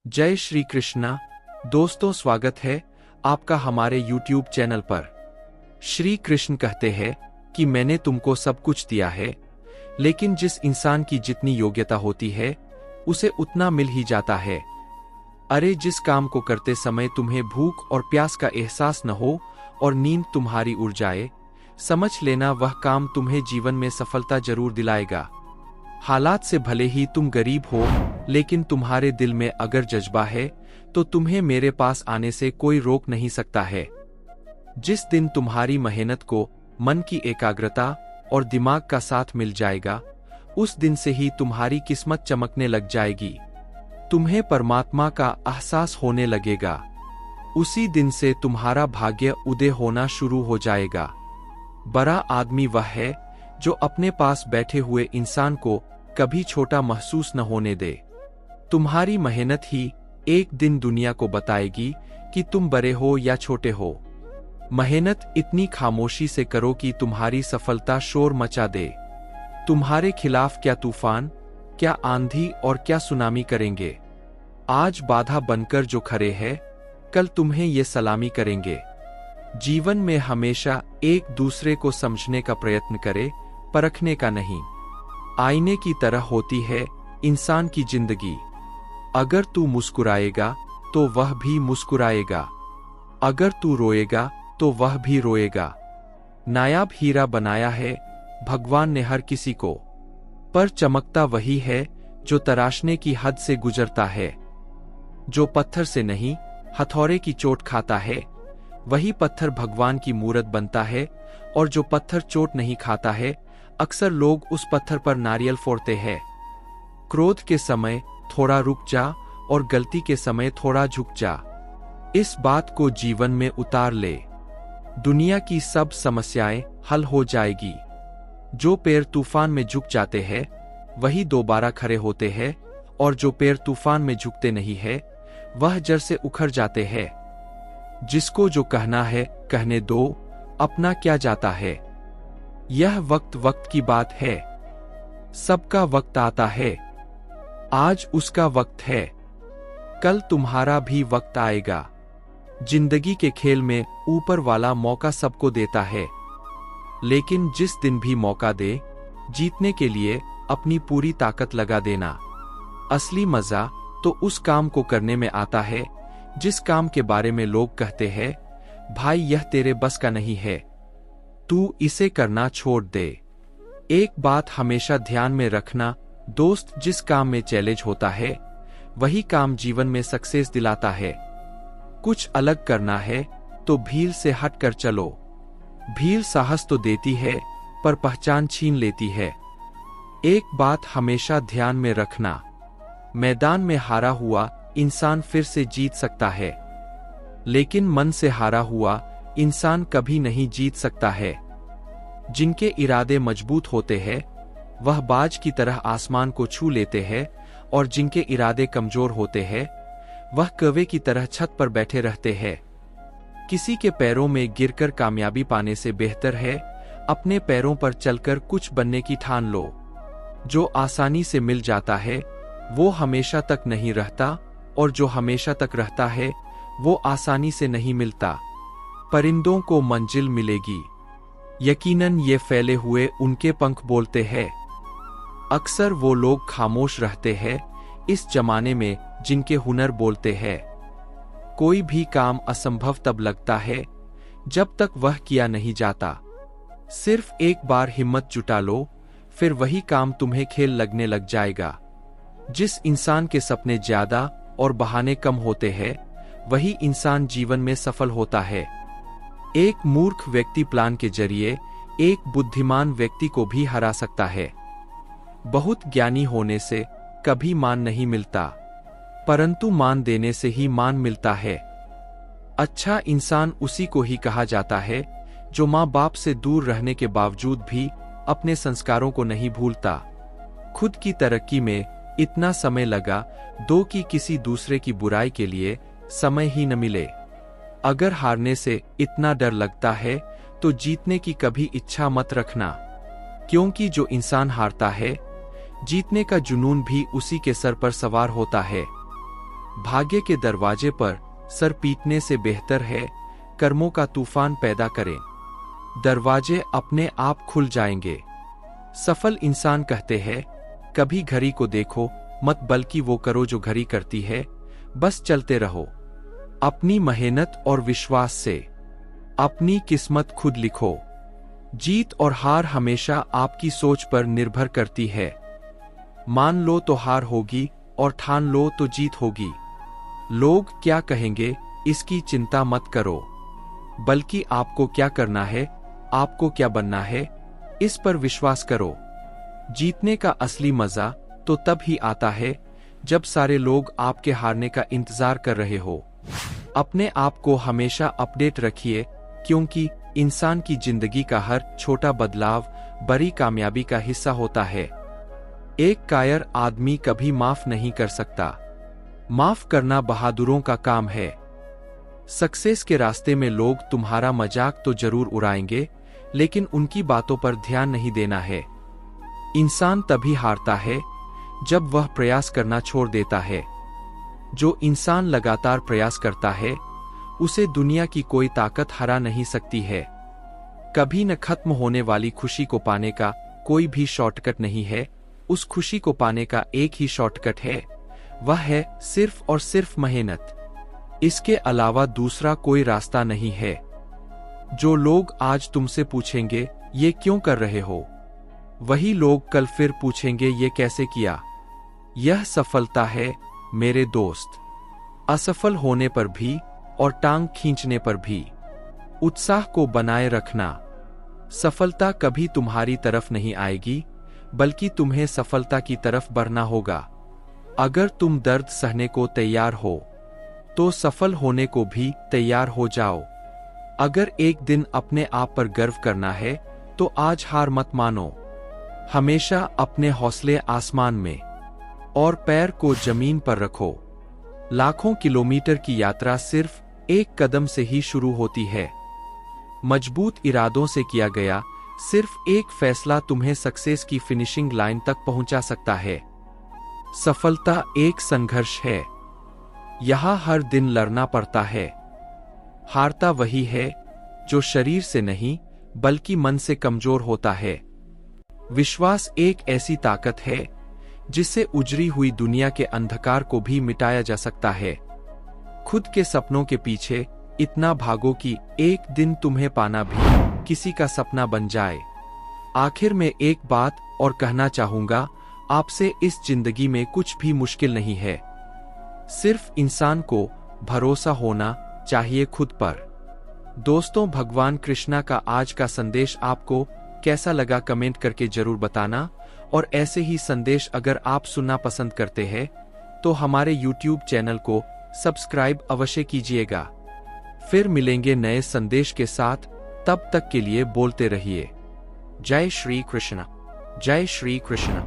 जय श्री कृष्णा। दोस्तों, स्वागत है आपका हमारे YouTube चैनल पर। श्री कृष्ण कहते हैं कि मैंने तुमको सब कुछ दिया है, लेकिन जिस इंसान की जितनी योग्यता होती है उसे उतना मिल ही जाता है। अरे, जिस काम को करते समय तुम्हें भूख और प्यास का एहसास न हो और नींद तुम्हारी उड़ जाए, समझ लेना वह काम तुम्हें जीवन में सफलता जरूर दिलाएगा। हालात से भले ही तुम गरीब हो, लेकिन तुम्हारे दिल में अगर जज्बा है तो तुम्हें मेरे पास आने से कोई रोक नहीं सकता है। जिस दिन तुम्हारी मेहनत को मन की एकाग्रता और दिमाग का साथ मिल जाएगा, उस दिन से ही तुम्हारी किस्मत चमकने लग जाएगी। तुम्हें परमात्मा का एहसास होने लगेगा। उसी दिन से तुम्हारा भाग्य उदय होना शुरू हो जाएगा। बड़ा आदमी वह है जो अपने पास बैठे हुए इंसान को कभी छोटा महसूस न होने दे। तुम्हारी मेहनत ही एक दिन दुनिया को बताएगी कि तुम बड़े हो या छोटे हो। मेहनत इतनी खामोशी से करो कि तुम्हारी सफलता शोर मचा दे। तुम्हारे खिलाफ क्या तूफान, क्या आंधी और क्या सुनामी करेंगे। आज बाधा बनकर जो खड़े हैं, कल तुम्हें ये सलामी करेंगे। जीवन में हमेशा एक दूसरे को समझने का प्रयत्न करे, परखने का नहीं। आईने की तरह होती है इंसान की जिंदगी। अगर तू मुस्कुराएगा तो वह भी मुस्कुराएगा, अगर तू रोएगा तो वह भी रोएगा। नायाब हीरा बनाया है भगवान ने हर किसी को, पर चमकता वही है जो तराशने की हद से गुजरता है। जो पत्थर से नहीं, हथौड़े की चोट खाता है, वही पत्थर भगवान की मूरत बनता है। और जो पत्थर चोट नहीं खाता है, अक्सर लोग उस पत्थर पर नारियल फोड़ते हैं। क्रोध के समय थोड़ा रुक जा और गलती के समय थोड़ा झुक जा। इस बात को जीवन में उतार ले। दुनिया की सब समस्याएं हल हो जाएगी। जो पैर तूफान में झुक जाते हैं वही दोबारा खड़े होते हैं, और जो पैर तूफान में झुकते नहीं है वह जड़ से उखड़ जाते हैं। जिसको जो कहना है कहने दो, अपना क्या जाता है। यह वक्त वक्त की बात है, सबका वक्त आता है। आज उसका वक्त है, कल तुम्हारा भी वक्त आएगा। जिंदगी के खेल में ऊपर वाला मौका सबको देता है, लेकिन जिस दिन भी मौका दे, जीतने के लिए अपनी पूरी ताकत लगा देना। असली मजा तो उस काम को करने में आता है जिस काम के बारे में लोग कहते हैं, भाई यह तेरे बस का नहीं है, तू इसे करना छोड़ दे। एक बात हमेशा ध्यान में रखना दोस्त, जिस काम में चैलेंज होता है वही काम जीवन में सक्सेस दिलाता है। कुछ अलग करना है तो भीड़ से हट कर चलो। भीड़ साहस तो देती है पर पहचान छीन लेती है। एक बात हमेशा ध्यान में रखना, मैदान में हारा हुआ इंसान फिर से जीत सकता है, लेकिन मन से हारा हुआ इंसान कभी नहीं जीत सकता है। जिनके इरादे मजबूत होते हैं वह बाज की तरह आसमान को छू लेते हैं, और जिनके इरादे कमजोर होते हैं वह कौवे की तरह छत पर बैठे रहते हैं। किसी के पैरों में गिरकर कामयाबी पाने से बेहतर है अपने पैरों पर चलकर कुछ बनने की ठान लो। जो आसानी से मिल जाता है वो हमेशा तक नहीं रहता, और जो हमेशा तक रहता है वो आसानी से नहीं मिलता। परिंदों को मंजिल मिलेगी, यकीनन ये फैले हुए उनके पंख बोलते हैं। अक्सर वो लोग खामोश रहते हैं इस जमाने में जिनके हुनर बोलते हैं। कोई भी काम असंभव तब लगता है जब तक वह किया नहीं जाता। सिर्फ एक बार हिम्मत जुटा लो, फिर वही काम तुम्हें खेल लगने लग जाएगा। जिस इंसान के सपने ज्यादा और बहाने कम होते हैं वही इंसान जीवन में सफल होता है। एक मूर्ख व्यक्ति प्लान के जरिए एक बुद्धिमान व्यक्ति को भी हरा सकता है। बहुत ज्ञानी होने से कभी मान नहीं मिलता, परंतु मान देने से ही मान मिलता है। अच्छा इंसान उसी को ही कहा जाता है जो माँ बाप से दूर रहने के बावजूद भी अपने संस्कारों को नहीं भूलता। खुद की तरक्की में इतना समय लगा दो कि किसी दूसरे की बुराई के लिए समय ही न मिले। अगर हारने से इतना डर लगता है तो जीतने की कभी इच्छा मत रखना, क्योंकि जो इंसान हारता है जीतने का जुनून भी उसी के सर पर सवार होता है। भाग्य के दरवाजे पर सर पीटने से बेहतर है कर्मों का तूफान पैदा करें। दरवाजे अपने आप खुल जाएंगे। सफल इंसान कहते हैं, कभी घड़ी को देखो मत, बल्कि वो करो जो घड़ी करती है। बस चलते रहो अपनी मेहनत और विश्वास से। अपनी किस्मत खुद लिखो। जीत और हार हमेशा आपकी सोच पर निर्भर करती है। मान लो तो हार होगी और ठान लो तो जीत होगी। लोग क्या कहेंगे इसकी चिंता मत करो, बल्कि आपको क्या करना है, आपको क्या बनना है, इस पर विश्वास करो। जीतने का असली मजा तो तब ही आता है जब सारे लोग आपके हारने का इंतजार कर रहे हो। अपने आप को हमेशा अपडेट रखिए, क्योंकि इंसान की जिंदगी का हर छोटा बदलाव बड़ी कामयाबी का हिस्सा होता है। एक कायर आदमी कभी माफ नहीं कर सकता। माफ करना बहादुरों का काम है। सक्सेस के रास्ते में लोग तुम्हारा मजाक तो जरूर उड़ाएंगे, लेकिन उनकी बातों पर ध्यान नहीं देना है। इंसान तभी हारता है जब वह प्रयास करना छोड़ देता है। जो इंसान लगातार प्रयास करता है उसे दुनिया की कोई ताकत हरा नहीं सकती है। कभी न खत्म होने वाली खुशी को पाने का कोई भी शॉर्टकट नहीं है। उस खुशी को पाने का एक ही शॉर्टकट है, वह है सिर्फ और सिर्फ मेहनत। इसके अलावा दूसरा कोई रास्ता नहीं है। जो लोग आज तुमसे पूछेंगे ये क्यों कर रहे हो, वही लोग कल फिर पूछेंगे ये कैसे किया। यह सफलता है मेरे दोस्त। असफल होने पर भी और टांग खींचने पर भी उत्साह को बनाए रखना। सफलता कभी तुम्हारी तरफ नहीं आएगी, बल्कि तुम्हें सफलता की तरफ बढ़ना होगा। अगर तुम दर्द सहने को तैयार हो तो सफल होने को भी तैयार हो जाओ। अगर एक दिन अपने आप पर गर्व करना है तो आज हार मत मानो। हमेशा अपने हौसले आसमान में और पैर को जमीन पर रखो। लाखों किलोमीटर की यात्रा सिर्फ एक कदम से ही शुरू होती है। मजबूत इरादों से किया गया सिर्फ एक फैसला तुम्हें सक्सेस की फिनिशिंग लाइन तक पहुंचा सकता है। सफलता एक संघर्ष है। यहां हर दिन लड़ना पड़ता है। हारता वही है जो शरीर से नहीं बल्कि मन से कमजोर होता है। विश्वास एक ऐसी ताकत है जिससे उजड़ी हुई दुनिया के अंधकार को भी मिटाया जा सकता है। खुद के सपनों के पीछे इतना भागो कि एक दिन तुम्हें पाना भी किसी का सपना बन जाए। आखिर में एक बात और कहना चाहूंगा आपसे, इस जिंदगी में कुछ भी मुश्किल नहीं है। सिर्फ इंसान को भरोसा होना चाहिए खुद पर। दोस्तों, भगवान कृष्णा का आज का संदेश आपको कैसा लगा कमेंट करके जरूर बताना। और ऐसे ही संदेश अगर आप सुनना पसंद करते हैं तो हमारे YouTube चैनल को सब्सक्राइब अवश्य कीजिएगा। फिर मिलेंगे नए संदेश के साथ, तब तक के लिए बोलते रहिए जय श्री कृष्ण। जय श्री कृष्ण।